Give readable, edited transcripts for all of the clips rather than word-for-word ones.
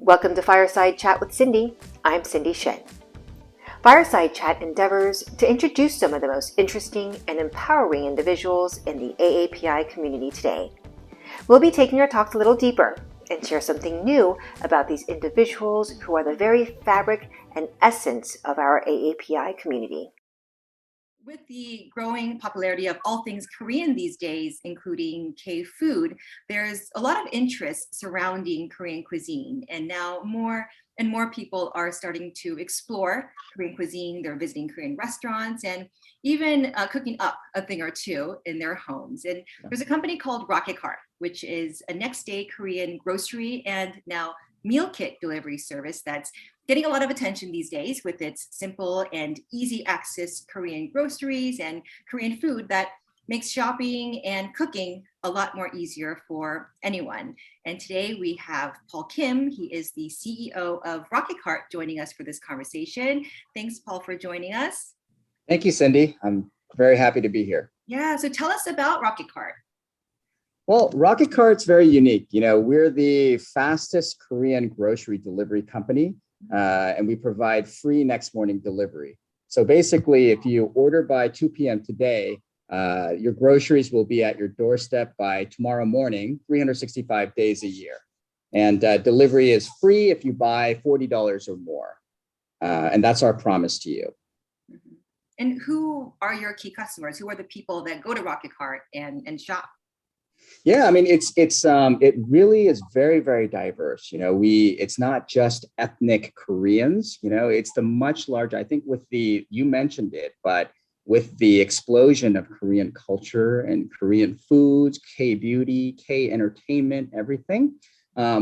Welcome to Fireside Chat with Cindy. I'm Cindy Shen. Fireside Chat endeavors to introduce some of the most interesting and empowering individuals in the AAPI community today. We'll be taking our talks a little deeper and share something new about these individuals who are the very fabric and essence of our AAPI community. With the growing popularity of all things Korean these days, including K-food, there's a lot of interest surrounding Korean cuisine. And now more and more people are starting to explore Korean cuisine. They're visiting Korean restaurants and even cooking up a thing or two in their homes. And there's a company called RocketCart, which is a next day Korean grocery and now meal kit delivery service that's getting a lot of attention these days with its simple and easy access Korean groceries and Korean food that makes shopping and cooking a lot more easier for anyone. And today we have Paul Kim. He is the CEO of RocketCart joining us for this conversation. Thanks, Paul, for joining us. Thank you, Cindy. I'm very happy to be here. Yeah, so tell us about RocketCart. Well, RocketCart's very unique. We're the fastest Korean grocery delivery company, and we provide free next morning delivery. So basically, if you order by 2 p.m. today, your groceries will be at your doorstep by tomorrow morning, 365 days a year. And delivery is free if you buy $40 or more. And that's our promise to you. Mm-hmm. And who are your key customers? Who are the people that go to RocketCart and shop? Yeah, I mean, it really is very, very diverse. It's not just ethnic Koreans, it's the much larger, I think you mentioned it, but with the explosion of Korean culture and Korean foods, K-beauty, K-entertainment, everything,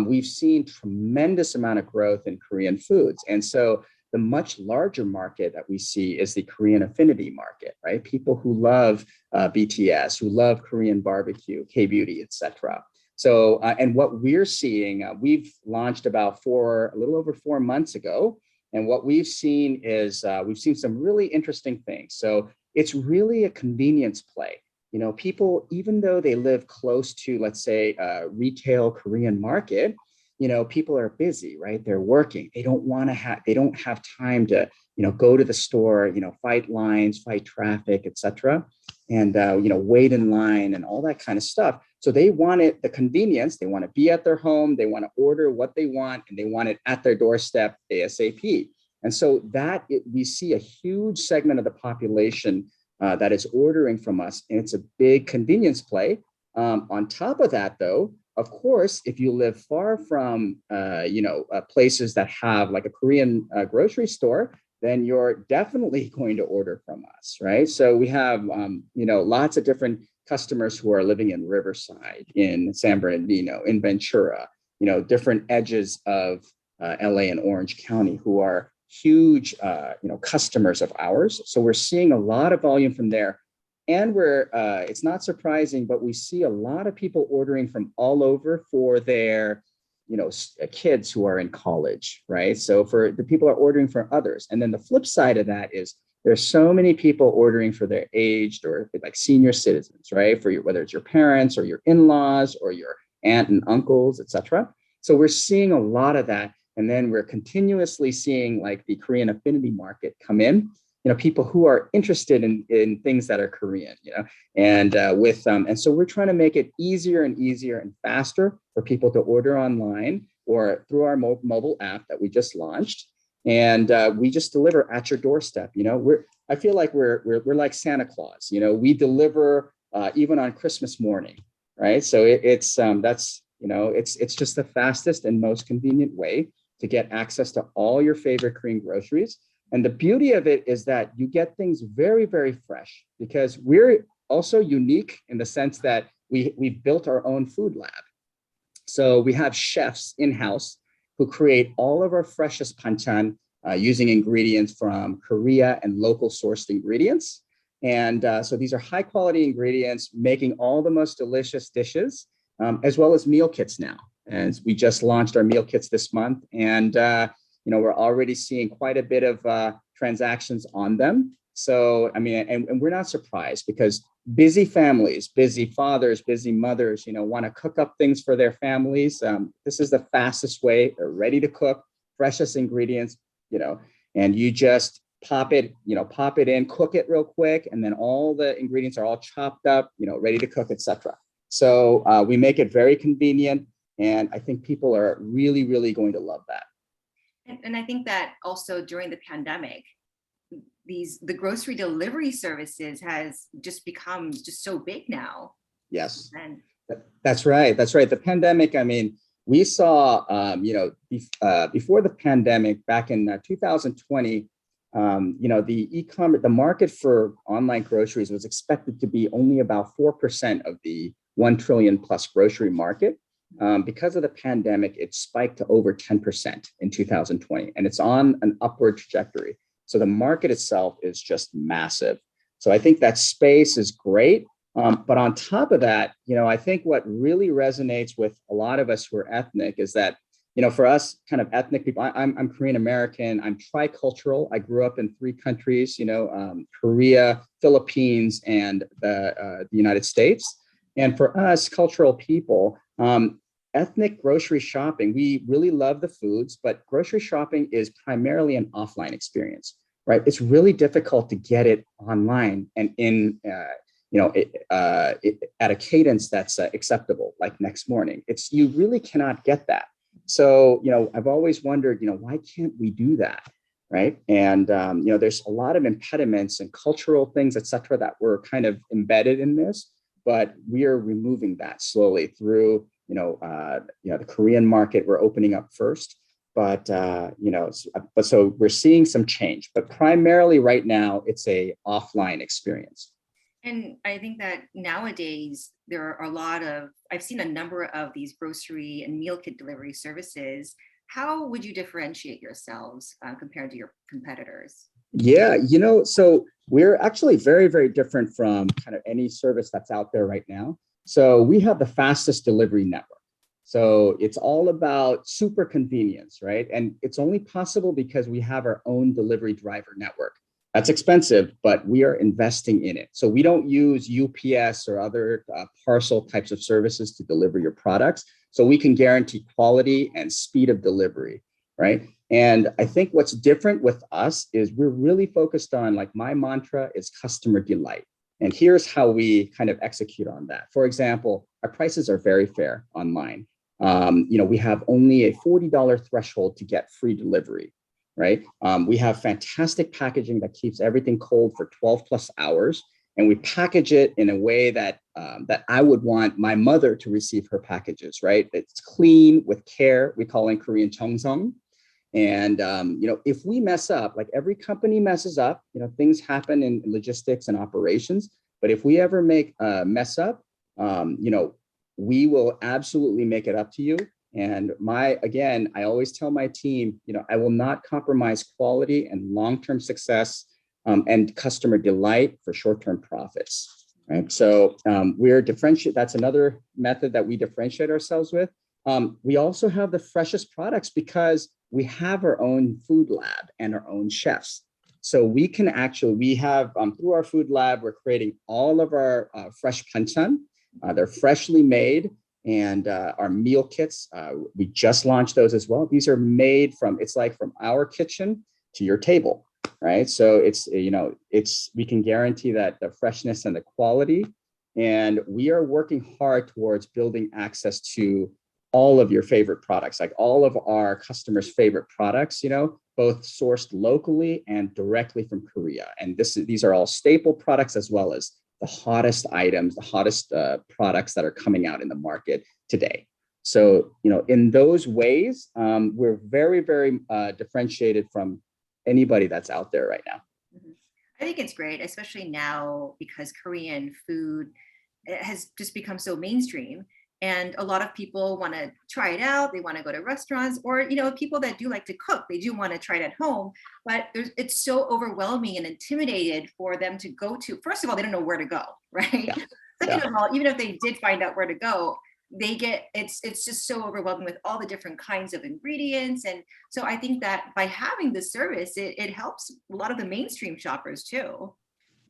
we've seen tremendous amount of growth in Korean foods. And so the much larger market that we see is the Korean affinity market, right? People who love BTS, who love Korean barbecue, K-beauty, etc. So, and what we're seeing, we've launched about a little over 4 months ago. And what we've seen is we've seen some really interesting things. So it's really a convenience play. People, even though they live close to, let's say, a retail Korean market, people are busy, right? They're working. They don't have time to, go to the store, fight lines, fight traffic, etc. And, wait in line and all that kind of stuff. So they wanted the convenience. They want to be at their home. They want to order what they want, and they want it at their doorstep ASAP. And so we see a huge segment of the population that is ordering from us, and it's a big convenience play. On top of that, though, of course, if you live far from, places that have like a Korean grocery store, then you're definitely going to order from us, right? So we have, lots of different customers who are living in Riverside, in San Bernardino, in Ventura, different edges of LA and Orange County who are huge, customers of ours. So we're seeing a lot of volume from there. And it's not surprising, but we see a lot of people ordering from all over for their, kids who are in college, right? So for the people are ordering for others. And then the flip side of that is there's so many people ordering for their aged or like senior citizens, right? Whether it's your parents or your in-laws or your aunt and uncles, etc. So we're seeing a lot of that. And then we're continuously seeing like the Korean affinity market come in. People who are interested in things that are Korean, and so we're trying to make it easier and easier and faster for people to order online or through our mobile app that we just launched. And we just deliver at your doorstep. I feel like we're like Santa Claus. We deliver even on Christmas morning, right? So it's just the fastest and most convenient way to get access to all your favorite Korean groceries. And the beauty of it is that you get things very, very fresh because we're also unique in the sense that we built our own food lab. So we have chefs in-house who create all of our freshest banchan using ingredients from Korea and local sourced ingredients. And so these are high quality ingredients making all the most delicious dishes, as well as meal kits now. And we just launched our meal kits this month. And we're already seeing quite a bit of transactions on them. So, I mean, and we're not surprised because busy families, busy fathers, busy mothers, want to cook up things for their families. This is the fastest way. They're ready to cook, freshest ingredients, and you just pop it in, cook it real quick, and then all the ingredients are all chopped up, ready to cook, etc. So we make it very convenient, and I think people are really, really going to love that. And I think that also during the pandemic, the grocery delivery services has just become just so big now. Yes, and that's right. That's right. The pandemic, I mean, we saw, before the pandemic, back in 2020, the e-commerce, the market for online groceries was expected to be only about 4% of the 1 trillion plus grocery market. Because of the pandemic, it spiked to over 10% in 2020, and it's on an upward trajectory. So the market itself is just massive. So I think that space is great. But on top of that, I think what really resonates with a lot of us who are ethnic is that, for us kind of ethnic people, I'm Korean American, I'm tricultural. I grew up in 3 countries, Korea, Philippines, and the United States. And for us cultural people, ethnic grocery shopping, we really love the foods, but grocery shopping is primarily an offline experience, right? It's really difficult to get it online and in, at a cadence that's acceptable, like next morning. You really cannot get that. So, I've always wondered, why can't we do that, right? And, there's a lot of impediments and cultural things, et cetera, that were kind of embedded in this, but we are removing that slowly through, the Korean market. We're opening up first, but so we're seeing some change, but primarily right now it's a offline experience. And I think that nowadays there are I've seen a number of these grocery and meal kit delivery services. How would you differentiate yourselves compared to your competitors? Yeah, so we're actually very, very different from kind of any service that's out there right now. So we have the fastest delivery network. So it's all about super convenience, right? And it's only possible because we have our own delivery driver network. That's expensive, but we are investing in it. So we don't use UPS or other parcel types of services to deliver your products. So we can guarantee quality and speed of delivery, right? And I think what's different with us is we're really focused on, like, my mantra is customer delight. And here's how we kind of execute on that. For example, our prices are very fair online. We have only a $40 threshold to get free delivery, right? We have fantastic packaging that keeps everything cold for 12 plus hours. And we package it in a way that I would want my mother to receive her packages, right? It's clean with care. We call it in Korean cheongsong. And, if we mess up, like every company messes up, things happen in logistics and operations. But if we ever make a mess up, we will absolutely make it up to you. And I always tell my team, I will not compromise quality and long-term success and customer delight for short-term profits, right? So we're differentiate. That's another method that we differentiate ourselves with. We also have the freshest products because we have our own food lab and our own chefs. So we have through our food lab, we're creating all of our fresh banchan. They're freshly made. And our meal kits, we just launched those as well. These are made from our kitchen to your table, right? So we can guarantee that the freshness and the quality. And we are working hard towards building access to all of your favorite products, like all of our customers' favorite products, both sourced locally and directly from Korea. And these are all staple products as well as the hottest items, the hottest products that are coming out in the market today. So, in those ways, we're very, very differentiated from anybody that's out there right now. I think it's great, especially now because Korean food has just become so mainstream. And a lot of people want to try it out. They want to go to restaurants, or, people that do like to cook, they do want to try it at home, but it's so overwhelming and intimidated for them to go to. First of all, they don't know where to go, right? Yeah. Second of all, even if they did find out where to go, it's just so overwhelming with all the different kinds of ingredients. And so I think that by having this service, it helps a lot of the mainstream shoppers too.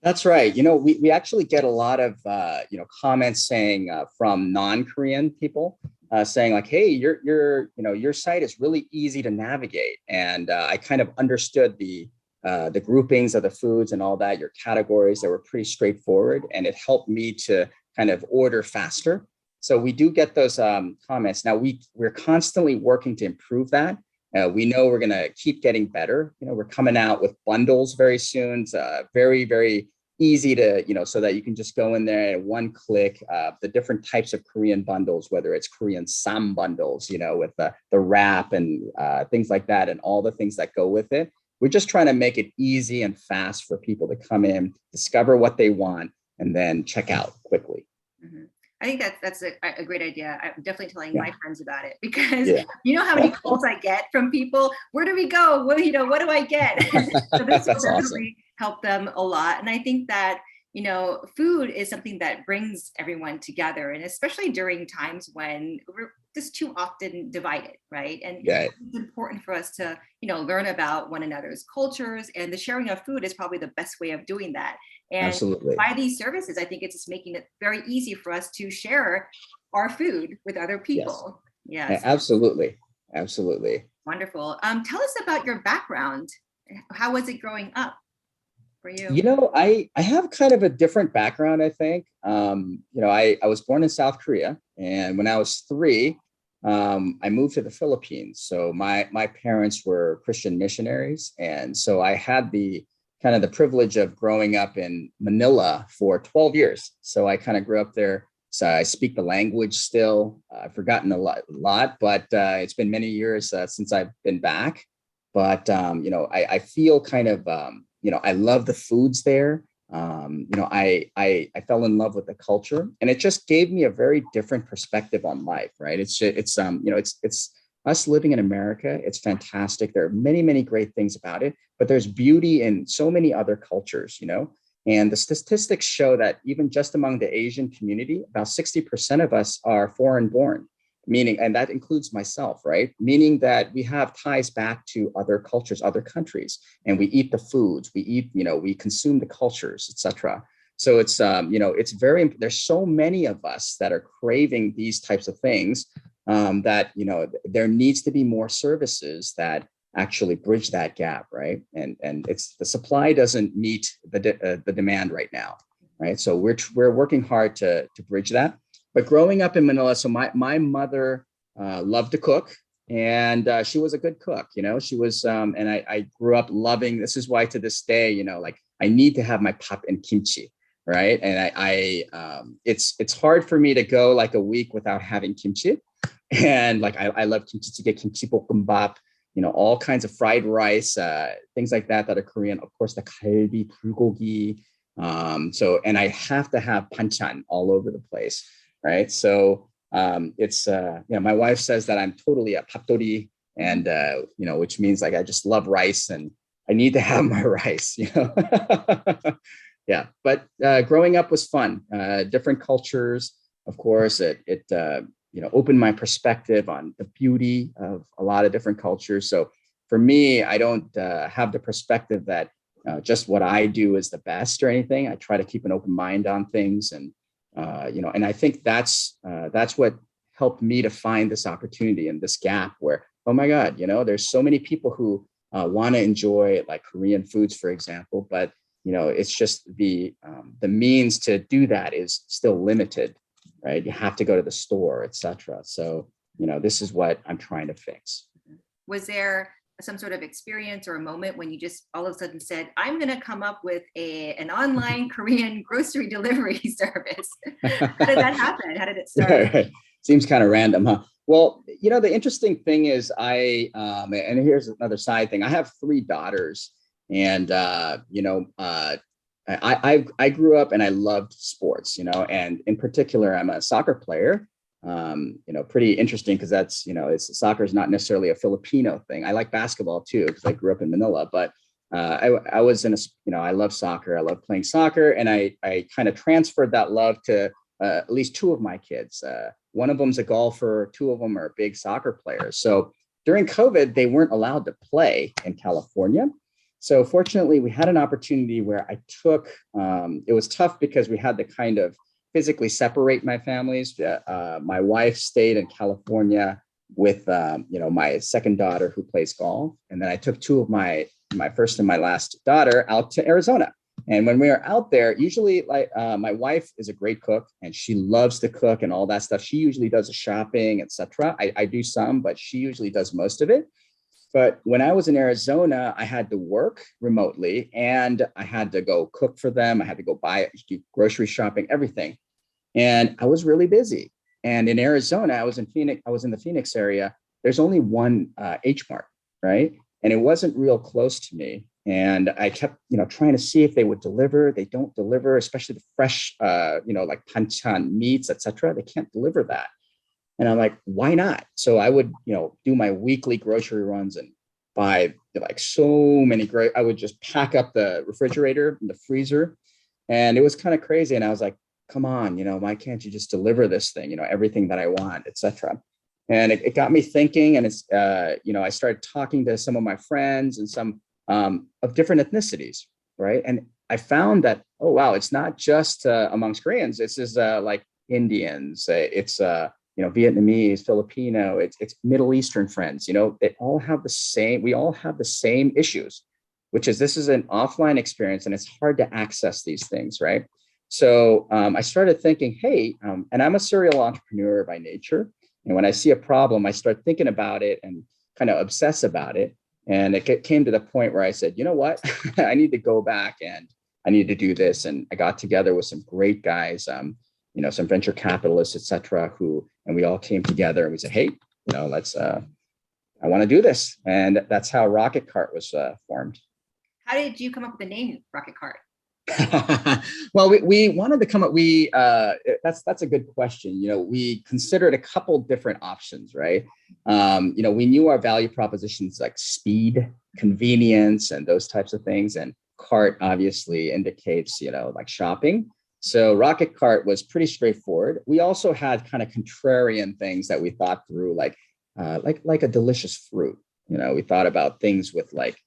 That's right. We actually get a lot of, comments saying from non-Korean people saying like, hey, your site is really easy to navigate. And I kind of understood the groupings of the foods and all that, your categories that were pretty straightforward. And it helped me to kind of order faster. So we do get those comments. Now we're constantly working to improve that. We know we're going to keep getting better. We're coming out with bundles very soon. It's very, very easy to, so that you can just go in there and one click, the different types of Korean bundles, whether it's Korean Sam bundles, with the wrap and things like that, and all the things that go with it. We're just trying to make it easy and fast for people to come in, discover what they want, and then check out quickly. Mm-hmm. I think that's a great idea. I'm definitely telling my friends about it, because you know how many calls I get from people. Where do we go? What do I get? So this will definitely help them a lot. And I think that, food is something that brings everyone together, and especially during times when we're just too often divided, right? And it's important for us to, learn about one another's cultures, and the sharing of food is probably the best way of doing that. And absolutely. By these services, I think it's just making it very easy for us to share our food with other people. Yes. Yeah, absolutely. Absolutely. Wonderful. Tell us about your background. How was it growing up for you? I have kind of a different background, I think. I was born in South Korea, and when I was 3, I moved to the Philippines. So my parents were Christian missionaries. And so I had the privilege of growing up in Manila for 12 years. So I kind of grew up there. So I speak the language still. I've forgotten a lot, but it's been many years since I've been back. But, I feel kind of, I love the foods there. I fell in love with the culture, and it just gave me a very different perspective on life, right? It's us living in America. It's fantastic. There are many, many great things about it, but there's beauty in so many other cultures, and the statistics show that even just among the Asian community, about 60% of us are foreign born, meaning, and that includes myself, right? Meaning that we have ties back to other cultures, other countries, and we eat the foods, we consume the cultures, etc. So it's, it's very, there's so many of us that are craving these types of things that, there needs to be more services that actually bridge that gap, right? And it's the supply doesn't meet the demand right now, right? So we're working hard to bridge that. But growing up in Manila, so my mother loved to cook, and she was a good cook. She was, and I grew up loving. This is why to this day, I need to have my pap and kimchi, right? And it's hard for me to go like a week without having kimchi, and I love kimchi jjigae, kimchi bokkeumbap, all kinds of fried rice, things like that are Korean. Of course, the galbi, bulgogi. And I have to have banchan all over the place. Right. So it's, my wife says that I'm totally a papdori, and, which means like I just love rice and I need to have my rice, Yeah. But growing up was fun. Different cultures, of course, it opened my perspective on the beauty of a lot of different cultures. So for me, I don't have the perspective that just what I do is the best or anything. I try to keep an open mind on things, and and I think that's what helped me to find this opportunity and this gap where, oh my God, there's so many people who want to enjoy like Korean foods, for example, but it's just the means to do that is still limited, right? You have to go to the store, etc. So this is what I'm trying to fix. Was there some sort of experience or a moment when you just all of a sudden said, I'm going to come up with an online Korean grocery delivery service? How did that happen? How did it start? Right. Seems kind of random, huh? Well, the interesting thing is and here's another side thing. I have 3 daughters, and, I grew up and I loved sports, and in particular, I'm a soccer player. Pretty interesting because that's, soccer is not necessarily a Filipino thing. I like basketball too, because I grew up in Manila, but I was in I love soccer. I love playing soccer. And I kind of transferred that love to at least two of my kids. One of them's a golfer, two of them are big soccer players. So during COVID, they weren't allowed to play in California. So fortunately, we had an opportunity where I took, it was tough because we had to kind of physically separate my families. My wife stayed in California with, my second daughter who plays golf. And then I took two of my first and my last daughter out to Arizona. And when we are out there, usually my wife is a great cook and she loves to cook and all that stuff. She usually does the shopping, etc. I do some, but she usually does most of it. But when I was in Arizona, I had to work remotely and I had to go cook for them. I had to go do grocery shopping, everything. And I was really busy. And in Arizona, I was in the Phoenix area. There's only one H Mart, right? And it wasn't real close to me. And I kept, trying to see if they would deliver. They don't deliver, especially the fresh, like panchan meats, etc. They can't deliver that. And I'm like, why not? So I would, do my weekly grocery runs and buy like so many I would just pack up the refrigerator and the freezer. And it was kind of crazy. And I was like, come on, why can't you just deliver this thing, everything that I want, etc. And it got me thinking. And it's, I started talking to some of my friends and some of different ethnicities, right? And I found that, oh, wow, it's not just amongst Koreans. This is like Indians. It's Vietnamese, Filipino, it's Middle Eastern friends, they all have we all have the same issues, which is this is an offline experience and it's hard to access these things, right? So I started thinking, hey, and I'm a serial entrepreneur by nature. And when I see a problem, I start thinking about it and kind of obsess about it. And it came to the point where I said, you know what, I need to go back and I need to do this. And I got together with some great guys, some venture capitalists, et cetera, and we all came together and we said, hey, let's, I want to do this. And that's how RocketCart was formed. How did you come up with the name RocketCart? Well, we wanted to come up, that's a good question. We considered a couple different options, right? We knew our value propositions like speed, convenience, and those types of things. And cart obviously indicates, like shopping. So RocketCart was pretty straightforward. We also had kind of contrarian things that we thought through, like a delicious fruit. We thought about things with like,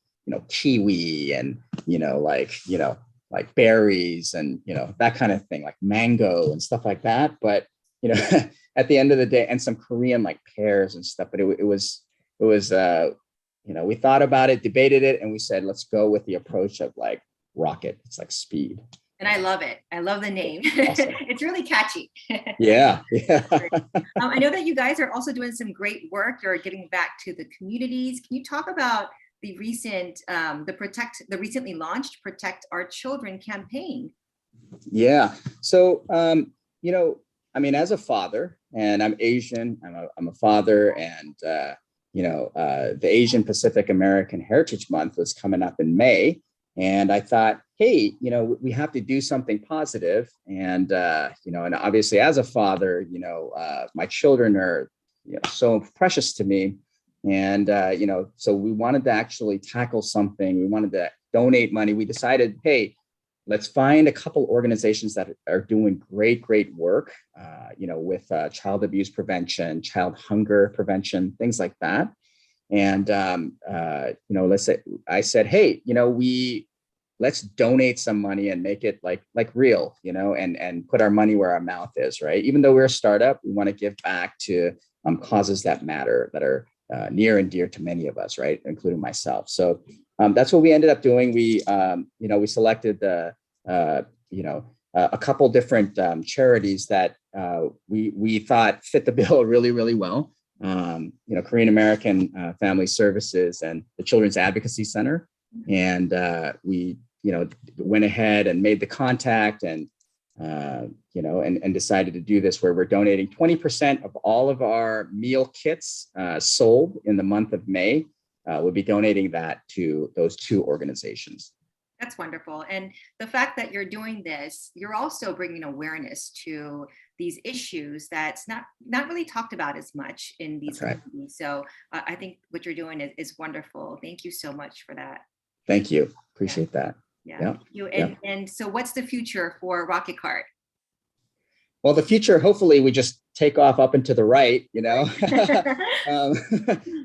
kiwi and, like berries and, that kind of thing, like mango and stuff like that. But, at the end of the day, and some Korean like pears and stuff, but it was, we thought about it, debated it, and we said, let's go with the approach of like rocket. It's like speed. And I love it. I love the name. Awesome. It's really catchy. Yeah. I know that you guys are also doing some great work. You're giving back to the communities. Can you talk about the the recently launched Protect Our Children campaign? Yeah. So, as a father, and I'm Asian, I'm a father, and the Asian Pacific American Heritage Month was coming up in May. And I thought, hey, we have to do something positive. And, and obviously as a father, my children are so precious to me. And, so we wanted to actually tackle something. We wanted to donate money. We decided, hey, let's find a couple organizations that are doing great work, with child abuse prevention, child hunger prevention, things like that. And, I said, hey, let's donate some money and make it like real, and put our money where our mouth is, right? Even though we're a startup, we want to give back to causes that matter, that are near and dear to many of us, right? Including myself. So that's what we ended up doing. We selected a couple different charities that we thought fit the bill really well. Korean American Family Services and the Children's Advocacy Center. And we, went ahead and made the contact and, and decided to do this, where we're donating 20% of all of our meal kits sold in the month of May. We'll be donating that to those two organizations. That's wonderful. And the fact that you're doing this, you're also bringing awareness to these issues that's not really talked about as much in these communities. Right. So I think what you're doing is wonderful. Thank you so much for that. Thank you. Appreciate that. Yeah. Thank you. And so what's the future for RocketCart? Well, the future, hopefully we just take off up and to the right, um,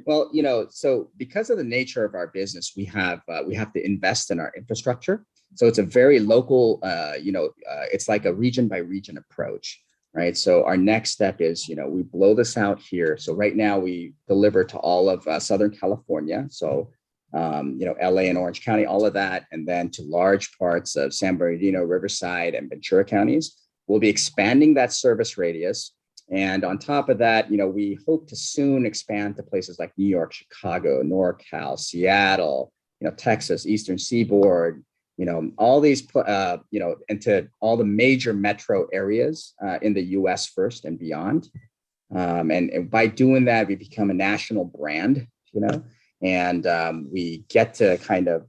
well, so because of the nature of our business, we have to invest in our infrastructure. So it's a very local, it's like a region by region approach, right? So our next step is, we blow this out here. So right now we deliver to all of Southern California. So, LA and Orange County, all of that, and then to large parts of San Bernardino, Riverside, and Ventura counties. We'll be expanding that service radius. And on top of that, we hope to soon expand to places like New York, Chicago, NorCal, Seattle, Texas, Eastern Seaboard, all these, into all the major metro areas in the US first and beyond. And by doing that, we become a national brand, and we get to kind of,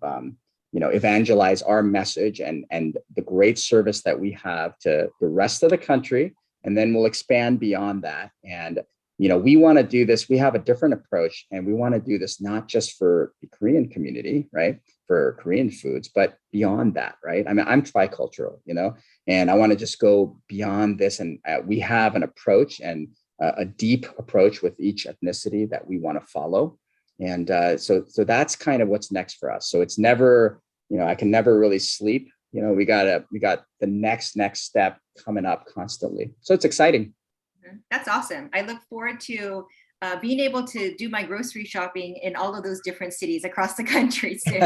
evangelize our message and the great service that we have to the rest of the country. And then we'll expand beyond that. And, we want to do this. We have a different approach, and we want to do this not just for the Korean community, right? For Korean foods, but beyond that, right? I mean, I'm tricultural, and I want to just go beyond this. And we have an approach and a deep approach with each ethnicity that we want to follow. And so that's kind of what's next for us. So it's never, I can never really sleep. We got the next step coming up constantly. So it's exciting. That's awesome. I look forward to being able to do my grocery shopping in all of those different cities across the country soon.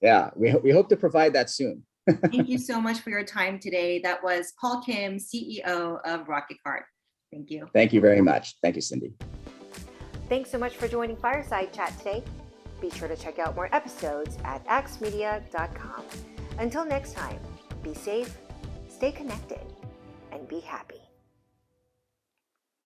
Yeah, we hope to provide that soon. Thank you so much for your time today. That was Paul Kim, CEO of RocketCart. Thank you. Thank you very much. Thank you, Cindy. Thanks so much for joining Fireside Chat today. Be sure to check out more episodes at AAXmedia.com. Until next time, be safe, stay connected, and be happy.